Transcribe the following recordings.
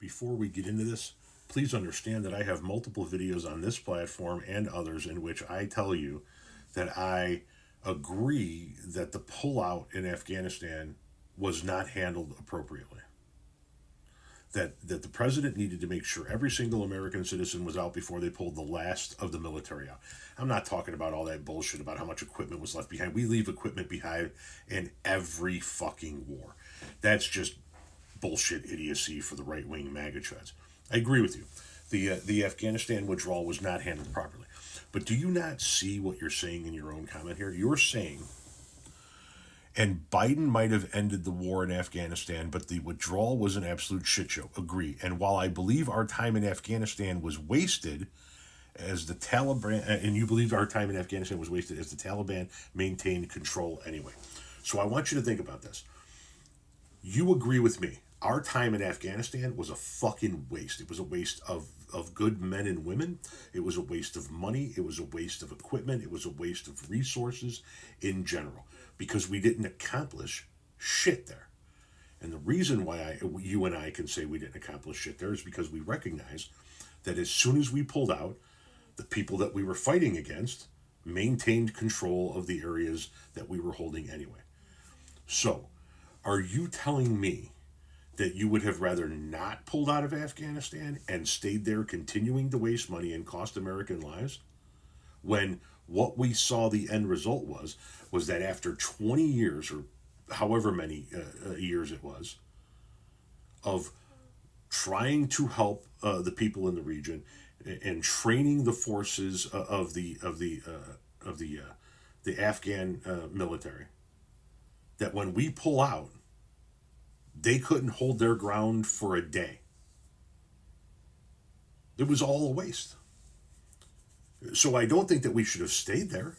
before we get into this, please understand that I have multiple videos on this platform and others in which I tell you that I agree that the pullout in Afghanistan was not handled appropriately. That the president needed to make sure every single American citizen was out before they pulled the last of the military out. I'm not talking about all that bullshit about how much equipment was left behind. We leave equipment behind in every fucking war. That's just bullshit idiocy for the right-wing MAGA chuds. I agree with you. The Afghanistan withdrawal was not handled properly. But do you not see what you're saying in your own comment here? You're saying, and Biden might have ended the war in Afghanistan, but the withdrawal was an absolute shit show. Agree. And while I believe our time in Afghanistan was wasted as the Taliban, and you believe our time in Afghanistan was wasted as the Taliban maintained control anyway. So I want you to think about this. You agree with me. Our time in Afghanistan was a fucking waste. It was a waste of good men and women. It was a waste of money. It was a waste of equipment. It was a waste of resources in general because we didn't accomplish shit there. And the reason why you and I can say we didn't accomplish shit there is because we recognize that as soon as we pulled out, the people that we were fighting against maintained control of the areas that we were holding anyway. So, are you telling me that you would have rather not pulled out of Afghanistan and stayed there continuing to waste money and cost American lives? When what we saw the end result was that after 20 years, or however many years it was, of trying to help the people in the region and training the forces of the Afghan military, that when we pull out, they couldn't hold their ground for a day. It was all a waste. So I don't think that we should have stayed there.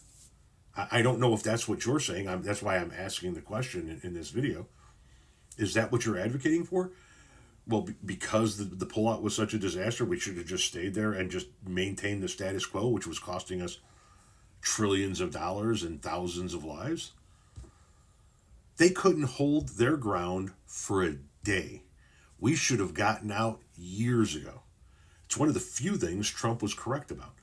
I don't know if that's what you're saying. That's why I'm asking the question in this video. Is that what you're advocating for? Well, because the pullout was such a disaster, we should have just stayed there and just maintained the status quo, which was costing us trillions of dollars and thousands of lives. They couldn't hold their ground for a day. We should have gotten out years ago. It's one of the few things Trump was correct about.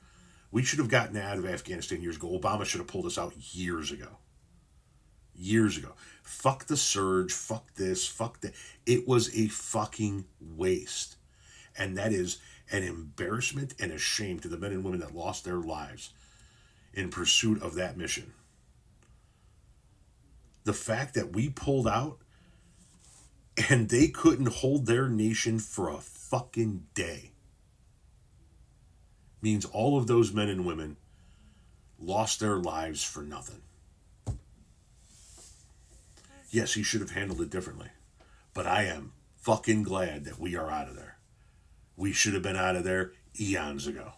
We should have gotten out of Afghanistan years ago. Obama should have pulled us out years ago. Years ago. Fuck the surge, fuck this, fuck that. It was a fucking waste. And that is an embarrassment and a shame to the men and women that lost their lives in pursuit of that mission. The fact that we pulled out and they couldn't hold their nation for a fucking day means all of those men and women lost their lives for nothing. Yes, he should have handled it differently, but I am fucking glad that we are out of there. We should have been out of there eons ago.